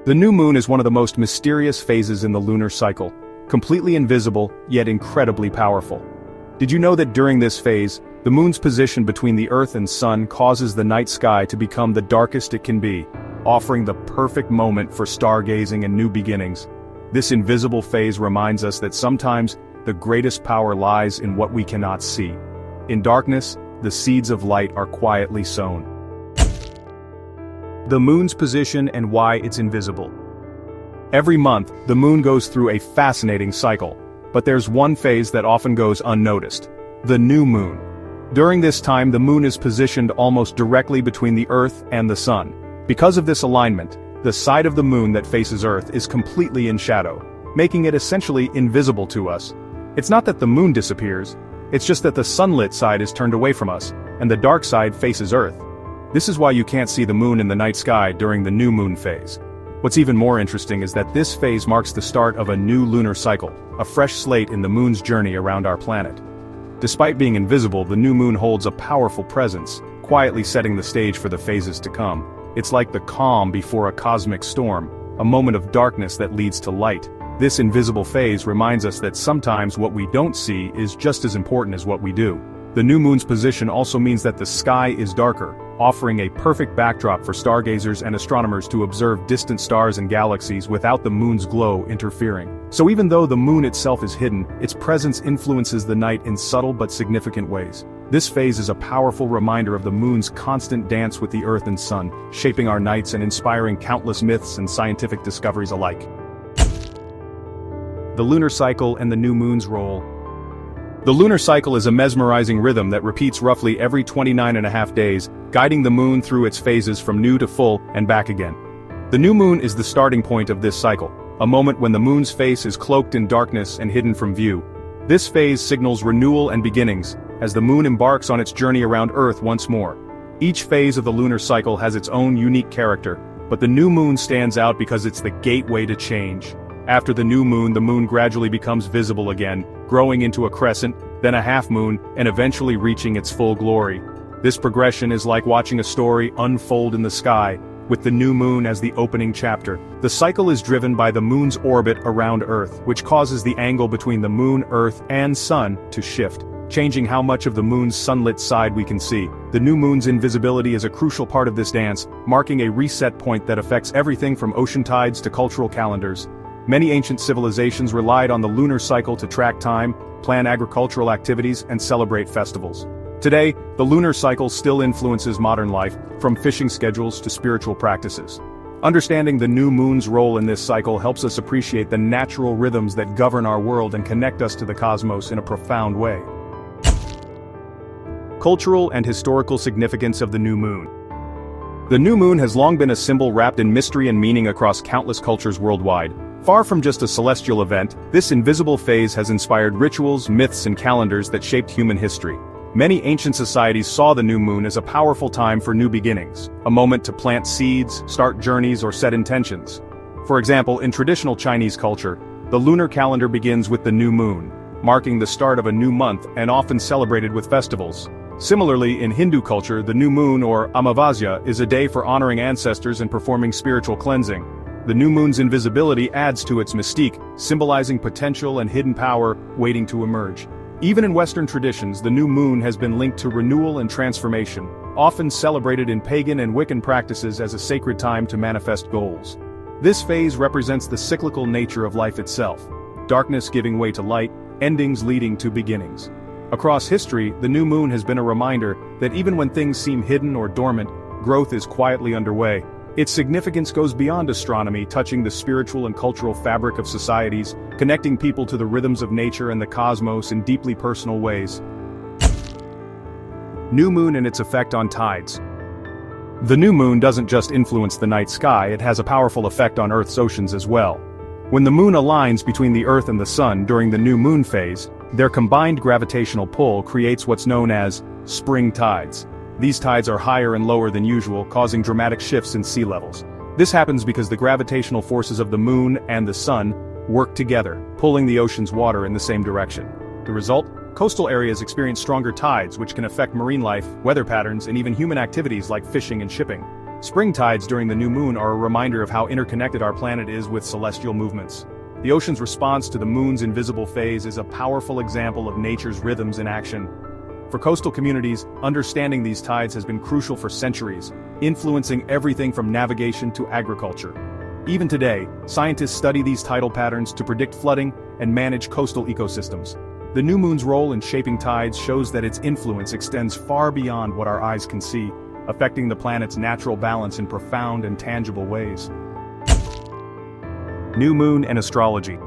The new moon is one of the most mysterious phases in the lunar cycle, completely invisible, yet incredibly powerful. Did you know that during this phase, the moon's position between the Earth and Sun causes the night sky to become the darkest it can be, offering the perfect moment for stargazing and new beginnings? This invisible phase reminds us that sometimes the greatest power lies in what we cannot see. In darkness, the seeds of light are quietly sown. The moon's position and why it's invisible. Every month, the moon goes through a fascinating cycle, but there's one phase that often goes unnoticed: the new moon. During this time, the moon is positioned almost directly between the Earth and the Sun. Because of this alignment, the side of the moon that faces Earth is completely in shadow, making it essentially invisible to us. It's not that the moon disappears, it's just that the sunlit side is turned away from us, and the dark side faces Earth. This is why you can't see the moon in the night sky during the new moon phase. What's even more interesting is that this phase marks the start of a new lunar cycle, a fresh slate in the moon's journey around our planet. Despite being invisible, the new moon holds a powerful presence, quietly setting the stage for the phases to come. It's like the calm before a cosmic storm, a moment of darkness that leads to light. This invisible phase reminds us that sometimes what we don't see is just as important as what we do. The new moon's position also means that the sky is darker, offering a perfect backdrop for stargazers and astronomers to observe distant stars and galaxies without the moon's glow interfering. So even though the moon itself is hidden, its presence influences the night in subtle but significant ways. This phase is a powerful reminder of the moon's constant dance with the Earth and Sun, shaping our nights and inspiring countless myths and scientific discoveries alike. The lunar cycle and the new moon's role. The lunar cycle is a mesmerizing rhythm that repeats roughly every 29.5 days, guiding the moon through its phases from new to full and back again. The new moon is the starting point of this cycle, a moment when the moon's face is cloaked in darkness and hidden from view. This phase signals renewal and beginnings, as the moon embarks on its journey around Earth once more. Each phase of the lunar cycle has its own unique character, but the new moon stands out because it's the gateway to change. After the new moon, the moon gradually becomes visible again, growing into a crescent, then a half moon, and eventually reaching its full glory. This progression is like watching a story unfold in the sky, with the new moon as the opening chapter. The cycle is driven by the moon's orbit around Earth, which causes the angle between the moon, Earth, and Sun to shift, changing how much of the moon's sunlit side we can see. The new moon's invisibility is a crucial part of this dance, marking a reset point that affects everything from ocean tides to cultural calendars. Many ancient civilizations relied on the lunar cycle to track time, plan agricultural activities, and celebrate festivals. Today, the lunar cycle still influences modern life, from fishing schedules to spiritual practices. Understanding the new moon's role in this cycle helps us appreciate the natural rhythms that govern our world and connect us to the cosmos in a profound way. Cultural and historical significance of the new moon. The new moon has long been a symbol wrapped in mystery and meaning across countless cultures worldwide. Far from just a celestial event, this invisible phase has inspired rituals, myths, and calendars that shaped human history. Many ancient societies saw the new moon as a powerful time for new beginnings, a moment to plant seeds, start journeys, or set intentions. For example, in traditional Chinese culture, the lunar calendar begins with the new moon, marking the start of a new month and often celebrated with festivals. Similarly, in Hindu culture, the new moon, or Amavasya, is a day for honoring ancestors and performing spiritual cleansing. The new moon's invisibility adds to its mystique, symbolizing potential and hidden power waiting to emerge. Even in Western traditions, the new moon has been linked to renewal and transformation, often celebrated in pagan and Wiccan practices as a sacred time to manifest goals. This phase represents the cyclical nature of life itself: darkness giving way to light, endings leading to beginnings. Across history, the new moon has been a reminder that even when things seem hidden or dormant, growth is quietly underway. Its significance goes beyond astronomy, touching the spiritual and cultural fabric of societies, connecting people to the rhythms of nature and the cosmos in deeply personal ways. New moon and its effect on tides. The new moon doesn't just influence the night sky, it has a powerful effect on Earth's oceans as well. When the moon aligns between the Earth and the Sun during the new moon phase, their combined gravitational pull creates what's known as spring tides. These tides are higher and lower than usual, causing dramatic shifts in sea levels. This happens because the gravitational forces of the moon and the sun work together, pulling the ocean's water in the same direction. The result? Coastal areas experience stronger tides, which can affect marine life, weather patterns, and even human activities like fishing and shipping. Spring tides during the new moon are a reminder of how interconnected our planet is with celestial movements. The ocean's response to the moon's invisible phase is a powerful example of nature's rhythms in action. For coastal communities, understanding these tides has been crucial for centuries, influencing everything from navigation to agriculture. Even today, scientists study these tidal patterns to predict flooding and manage coastal ecosystems. The new moon's role in shaping tides shows that its influence extends far beyond what our eyes can see, affecting the planet's natural balance in profound and tangible ways. New Moon and Astrology.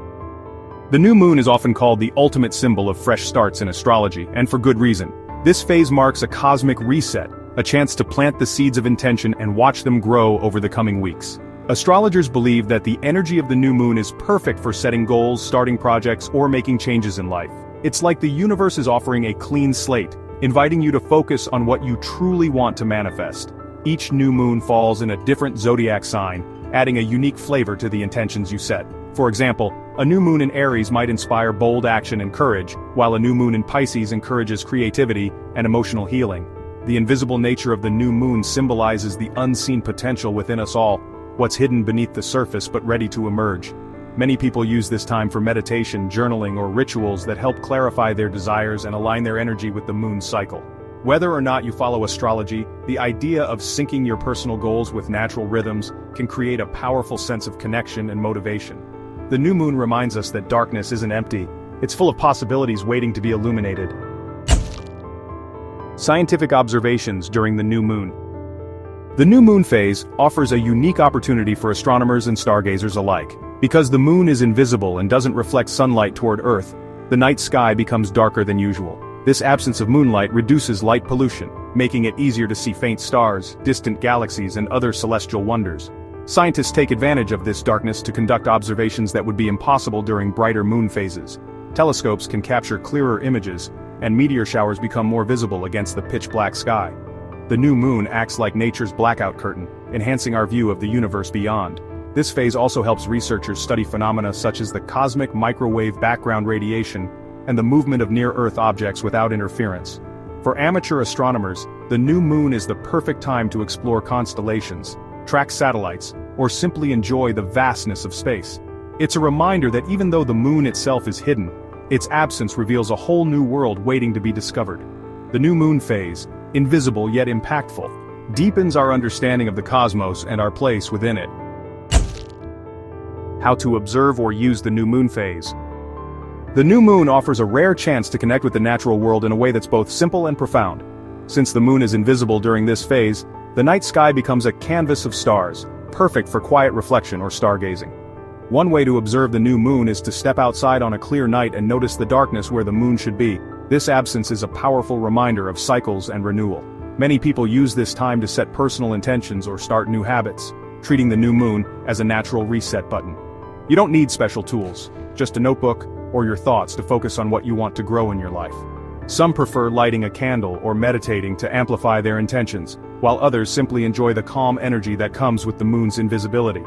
The new moon is often called the ultimate symbol of fresh starts in astrology, and for good reason. This phase marks a cosmic reset, a chance to plant the seeds of intention and watch them grow over the coming weeks. Astrologers believe that the energy of the new moon is perfect for setting goals, starting projects, or making changes in life. It's like the universe is offering a clean slate, inviting you to focus on what you truly want to manifest. Each new moon falls in a different zodiac sign, adding a unique flavor to the intentions you set. For example, a new moon in Aries might inspire bold action and courage, while a new moon in Pisces encourages creativity and emotional healing. The invisible nature of the new moon symbolizes the unseen potential within us all, what's hidden beneath the surface but ready to emerge. Many people use this time for meditation, journaling, or rituals that help clarify their desires and align their energy with the moon's cycle. Whether or not you follow astrology, the idea of syncing your personal goals with natural rhythms can create a powerful sense of connection and motivation. The new moon reminds us that darkness isn't empty, it's full of possibilities waiting to be illuminated. Scientific observations during the new moon. The new moon phase offers a unique opportunity for astronomers and stargazers alike. Because the moon is invisible and doesn't reflect sunlight toward Earth, the night sky becomes darker than usual. This absence of moonlight reduces light pollution, making it easier to see faint stars, distant galaxies, and other celestial wonders. Scientists take advantage of this darkness to conduct observations that would be impossible during brighter moon phases. Telescopes can capture clearer images, and meteor showers become more visible against the pitch-black sky. The new moon acts like nature's blackout curtain, enhancing our view of the universe beyond. This phase also helps researchers study phenomena such as the cosmic microwave background radiation and the movement of near-Earth objects without interference. For amateur astronomers, the new moon is the perfect time to explore constellations, track satellites, or simply enjoy the vastness of space. It's a reminder that even though the moon itself is hidden, its absence reveals a whole new world waiting to be discovered. The new moon phase, invisible yet impactful, deepens our understanding of the cosmos and our place within it. How to observe or use the new moon phase. The new moon offers a rare chance to connect with the natural world in a way that's both simple and profound. Since the moon is invisible during this phase, the night sky becomes a canvas of stars, perfect for quiet reflection or stargazing. One way to observe the new moon is to step outside on a clear night and notice the darkness where the moon should be. This absence is a powerful reminder of cycles and renewal. Many people use this time to set personal intentions or start new habits, treating the new moon as a natural reset button. You don't need special tools, just a notebook or your thoughts to focus on what you want to grow in your life. Some prefer lighting a candle or meditating to amplify their intentions, while others simply enjoy the calm energy that comes with the moon's invisibility.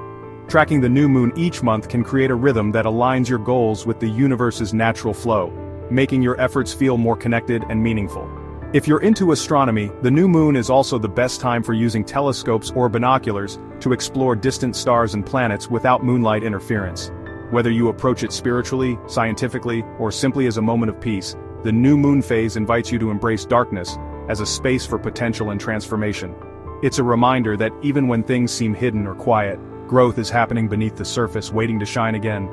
Tracking the new moon each month can create a rhythm that aligns your goals with the universe's natural flow, making your efforts feel more connected and meaningful. If you're into astronomy, the new moon is also the best time for using telescopes or binoculars to explore distant stars and planets without moonlight interference. Whether you approach it spiritually, scientifically, or simply as a moment of peace, the new moon phase invites you to embrace darkness as a space for potential and transformation. It's a reminder that even when things seem hidden or quiet, growth is happening beneath the surface waiting to shine again.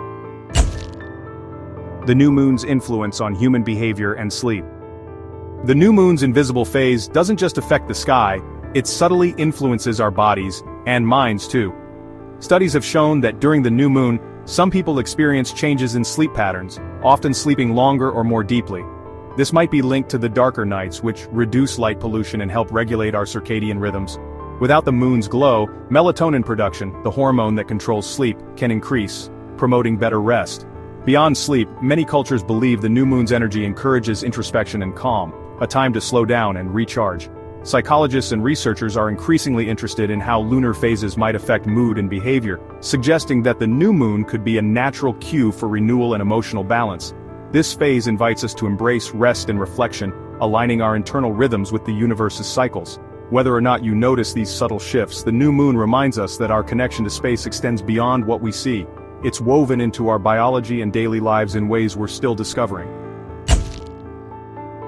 The new moon's influence on human behavior and sleep. The new moon's invisible phase doesn't just affect the sky, it subtly influences our bodies, and minds too. Studies have shown that during the new moon, some people experience changes in sleep patterns, often sleeping longer or more deeply. This might be linked to the darker nights, which reduce light pollution and help regulate our circadian rhythms. Without the moon's glow, melatonin production, the hormone that controls sleep, can increase, promoting better rest. Beyond sleep, many cultures believe the new moon's energy encourages introspection and calm, a time to slow down and recharge. Psychologists and researchers are increasingly interested in how lunar phases might affect mood and behavior, suggesting that the new moon could be a natural cue for renewal and emotional balance. This phase invites us to embrace rest and reflection, aligning our internal rhythms with the universe's cycles. Whether or not you notice these subtle shifts, the new moon reminds us that our connection to space extends beyond what we see. It's woven into our biology and daily lives in ways we're still discovering.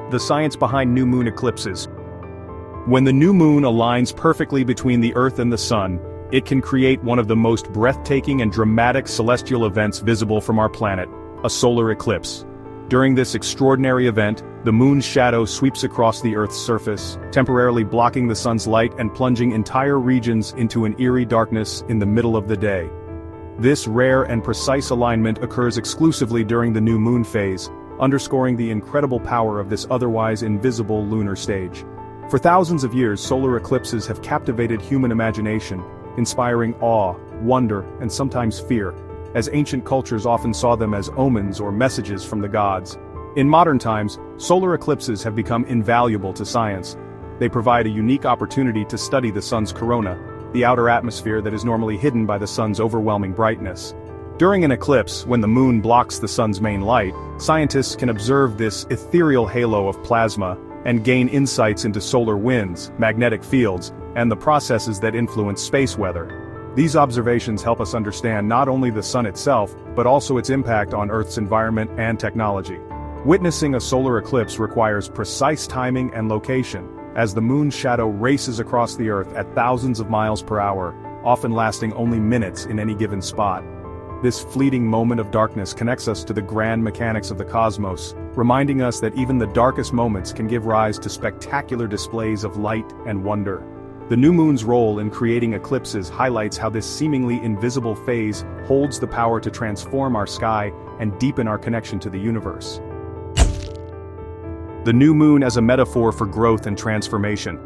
The science behind new moon eclipses. When the new moon aligns perfectly between the Earth and the Sun, it can create one of the most breathtaking and dramatic celestial events visible from our planet, a solar eclipse. During this extraordinary event, the moon's shadow sweeps across the Earth's surface, temporarily blocking the sun's light and plunging entire regions into an eerie darkness in the middle of the day. This rare and precise alignment occurs exclusively during the new moon phase, underscoring the incredible power of this otherwise invisible lunar stage. For thousands of years, solar eclipses have captivated human imagination, inspiring awe, wonder, and sometimes fear, as ancient cultures often saw them as omens or messages from the gods. In modern times, solar eclipses have become invaluable to science. They provide a unique opportunity to study the sun's corona, the outer atmosphere that is normally hidden by the sun's overwhelming brightness. During an eclipse, when the moon blocks the sun's main light, scientists can observe this ethereal halo of plasma and gain insights into solar winds, magnetic fields, and the processes that influence space weather. These observations help us understand not only the sun itself, but also its impact on Earth's environment and technology. Witnessing a solar eclipse requires precise timing and location, as the moon's shadow races across the Earth at thousands of miles per hour, often lasting only minutes in any given spot. This fleeting moment of darkness connects us to the grand mechanics of the cosmos, reminding us that even the darkest moments can give rise to spectacular displays of light and wonder. The new moon's role in creating eclipses highlights how this seemingly invisible phase holds the power to transform our sky and deepen our connection to the universe. The new moon as a metaphor for growth and transformation.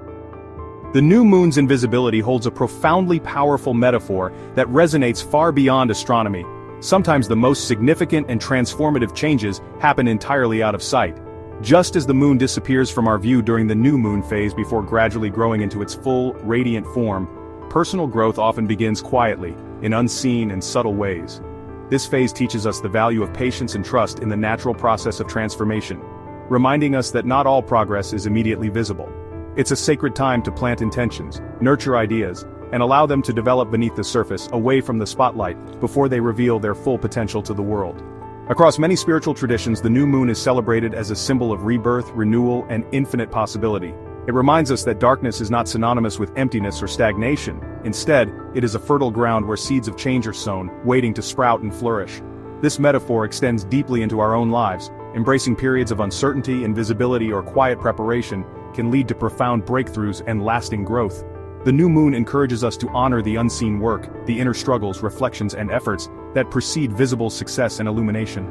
The new moon's invisibility holds a profoundly powerful metaphor that resonates far beyond astronomy. Sometimes the most significant and transformative changes happen entirely out of sight. Just as the moon disappears from our view during the new moon phase before gradually growing into its full, radiant form, personal growth often begins quietly, in unseen and subtle ways. This phase teaches us the value of patience and trust in the natural process of transformation, reminding us that not all progress is immediately visible. It's a sacred time to plant intentions, nurture ideas, and allow them to develop beneath the surface, away from the spotlight, before they reveal their full potential to the world. Across many spiritual traditions, the new moon is celebrated as a symbol of rebirth, renewal, and infinite possibility. It reminds us that darkness is not synonymous with emptiness or stagnation. Instead, it is a fertile ground where seeds of change are sown, waiting to sprout and flourish. This metaphor extends deeply into our own lives. Embracing periods of uncertainty, invisibility, or quiet preparation can lead to profound breakthroughs and lasting growth. The new moon encourages us to honor the unseen work, the inner struggles, reflections, and efforts that precede visible success and illumination.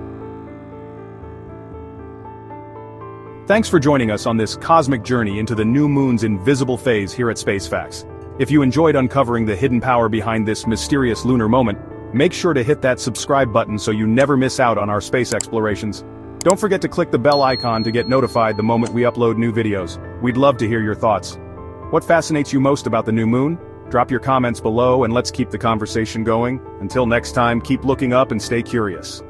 Thanks for joining us on this cosmic journey into the new moon's invisible phase here at Space Facts. If you enjoyed uncovering the hidden power behind this mysterious lunar moment, make sure to hit that subscribe button so you never miss out on our space explorations. Don't forget to click the bell icon to get notified the moment we upload new videos. We'd love to hear your thoughts. What fascinates you most about the new moon? Drop your comments below and let's keep the conversation going. Until next time, keep looking up and stay curious.